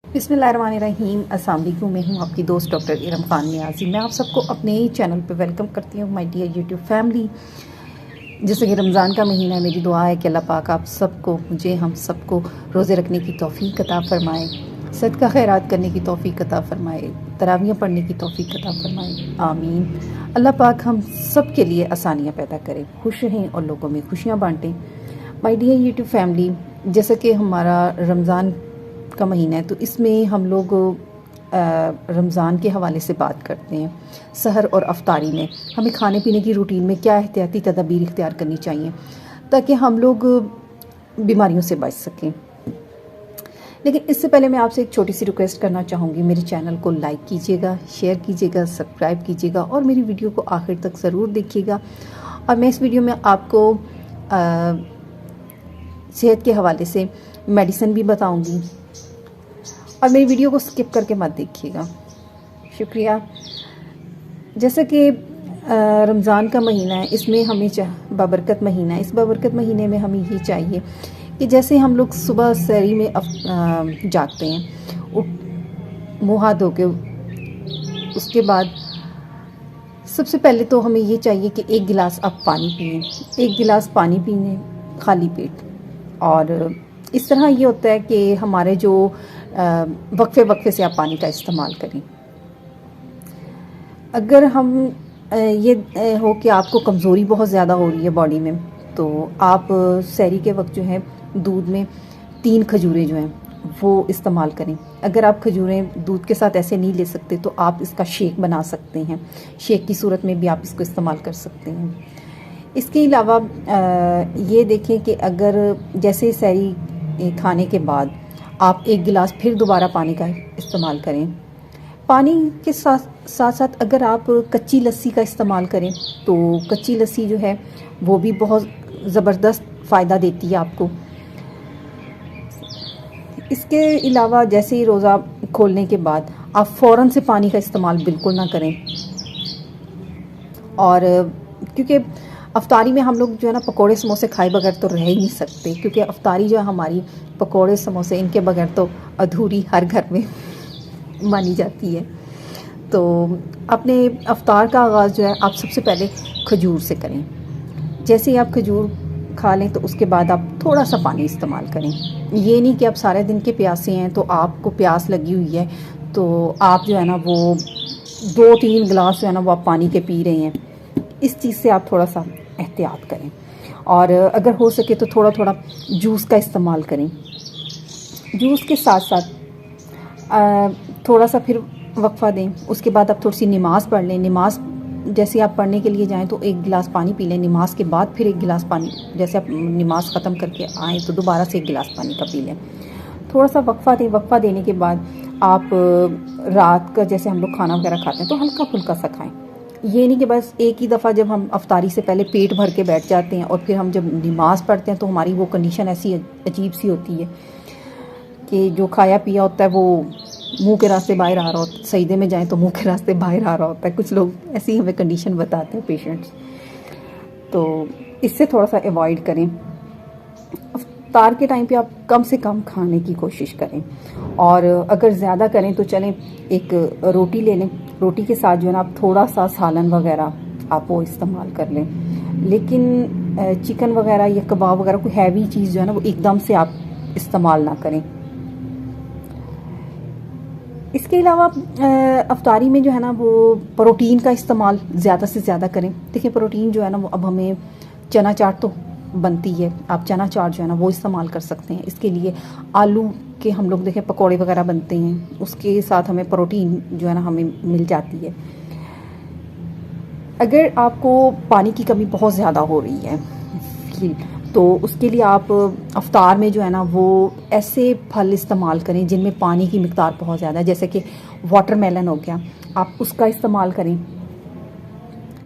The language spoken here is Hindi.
बिस्मिल्लाहिर्रहमानिर्रहीम। अस्सलाम वालेकुम। मैं हूँ आपकी दोस्त डॉक्टर इरम खान नियाज़ी। मैं आप सबको अपने चैनल पे वेलकम करती हूँ, माय डियर यूट्यूब फैमिली। जैसे कि रमज़ान का महीना है, मेरी दुआ है कि अल्लाह पाक आप सबको, मुझे, हम सबको रोज़े रखने की तौफ़ीक अता फ़रमाए, सदका खैरात करने की तौफ़ीक अता फ़रमाए, तरावियाँ पढ़ने की तौफ़ीक अता फ़रमाए, आमीन। अल्लाह पाक हम सब के लिए आसानियाँ पैदा करे, खुश रहें और लोगों में खुशियाँ बाँटें। माय डियर यूट्यूब फैमिली, जैसा कि हमारा रमज़ान का महीना है तो इसमें हम लोग रमज़ान के हवाले से बात करते हैं। सहर और अफ्तारी में हमें खाने पीने की रूटीन में क्या एहतियाती तदाबीर इख्तियार करनी चाहिए ताकि हम लोग बीमारियों से बच सकें। लेकिन इससे पहले मैं आपसे एक छोटी सी रिक्वेस्ट करना चाहूँगी। मेरे चैनल को लाइक कीजिएगा, शेयर कीजिएगा, सब्सक्राइब कीजिएगा और मेरी वीडियो को आखिर तक ज़रूर देखिएगा। और मैं इस वीडियो में आपको सेहत के हवाले से मेडिसिन भी बताऊँगी और मेरी वीडियो को स्किप करके मत देखिएगा, शुक्रिया। जैसे कि रमज़ान का महीना है, इसमें हमें बाबरकत महीना है, इस बाबरकत महीने में हमें ये चाहिए कि जैसे हम लोग सुबह सहरी में जागते हैं, मुँह हाथ धो के, उसके बाद सबसे पहले तो हमें ये चाहिए कि एक गिलास आप पानी पिए, एक गिलास पानी पीने खाली पेट। और इस तरह ये होता है कि हमारे जो वक्फे वक्फे से आप पानी का इस्तेमाल करें। अगर हम ये हो कि आपको कमज़ोरी बहुत ज़्यादा हो रही है बॉडी में, तो आप सहरी के वक्त जो है दूध में 3 खजूरें जो हैं वो इस्तेमाल करें। अगर आप खजूरें दूध के साथ ऐसे नहीं ले सकते तो आप इसका शेक बना सकते हैं, शेक की सूरत में भी आप इसको इस्तेमाल कर सकते हैं। इसके अलावा ये देखें कि अगर जैसे सहरी खाने के बाद आप एक गिलास फिर दोबारा पानी का इस्तेमाल करें। पानी के साथ साथ अगर आप कच्ची लस्सी का इस्तेमाल करें तो कच्ची लस्सी जो है वो भी बहुत ज़बरदस्त फ़ायदा देती है आपको। इसके अलावा जैसे ही रोज़ा खोलने के बाद आप फ़ौरन से पानी का इस्तेमाल बिल्कुल ना करें। और क्योंकि अफ्तारी में हम लोग जो है ना पकोड़े समोसे खाए बगैर तो रह ही नहीं सकते, क्योंकि अफ्तारी जो है हमारी पकोड़े समोसे इनके बगैर तो अधूरी हर घर में मानी जाती है। तो अपने अफ्तार का आगाज़ जो है आप सबसे पहले खजूर से करें। जैसे ही आप खजूर खा लें तो उसके बाद आप थोड़ा सा पानी इस्तेमाल करें। ये नहीं कि आप सारे दिन के प्यासे हैं तो आपको प्यास लगी हुई है तो आप जो है ना वो 2-3 गिलास जो है ना वो आप पानी के पी रहे हैं। इस चीज़ से आप थोड़ा सा एहतियात करें। और अगर हो सके तो थोड़ा थोड़ा जूस का इस्तेमाल करें। जूस के साथ साथ थोड़ा सा फिर वक्फ़ा दें। उसके बाद आप थोड़ी सी नमाज़ पढ़ लें। नमाज़ जैसे आप पढ़ने के लिए जाएं तो एक गिलास पानी पी लें। नमाज के बाद फिर एक गिलास पानी, जैसे आप नमाज़ ख़त्म करके आएँ तो दोबारा से एक गिलास पानी का पी लें। थोड़ा सा वक्फ़ा दें। वक्फ़ा देने के बाद आप रात का जैसे हम लोग खाना वगैरह खाते हैं तो हल्का फुल्का सा खाएँ। ये नहीं कि बस एक ही दफ़ा जब हम अफ्तारी से पहले पेट भर के बैठ जाते हैं और फिर हम जब नमाज़ पढ़ते हैं तो हमारी वो कंडीशन ऐसी अजीब सी होती है कि जो खाया पिया होता है वो मुंह के रास्ते बाहर आ रहा होता है, सजदे में जाएं तो मुंह के रास्ते बाहर आ रहा होता है। कुछ लोग ऐसी हमें कंडीशन बताते हैं पेशेंट्स, तो इससे थोड़ा सा अवॉइड करें। अफ्तार के टाइम पे आप कम से कम खाने की कोशिश करें। और अगर ज़्यादा करें तो चलें एक रोटी ले लें, रोटी के साथ जो है ना आप थोड़ा सा सालन वगैरह आप वो इस्तेमाल कर लें। लेकिन चिकन वगैरह या कबाब वगैरह कोई हैवी चीज़ जो है ना वो एकदम से आप इस्तेमाल ना करें। इसके अलावा अफ्तारी में जो है ना वो प्रोटीन का इस्तेमाल ज़्यादा से ज़्यादा करें। देखिए प्रोटीन जो है ना वो अब हमें चना चाट तो बनती है, आप चना चाट जो है ना वो इस्तेमाल कर सकते हैं। इसके लिए आलू के हम लोग देखें पकोड़े वगैरह बनते हैं, उसके साथ हमें प्रोटीन जो है ना हमें मिल जाती है। अगर आपको पानी की कमी बहुत ज़्यादा हो रही है तो उसके लिए आप अफ्तार में जो है ना वो ऐसे फल इस्तेमाल करें जिनमें पानी की मिकदार बहुत ज़्यादा है। जैसे कि वाटरमेलन हो गया, आप उसका इस्तेमाल करें।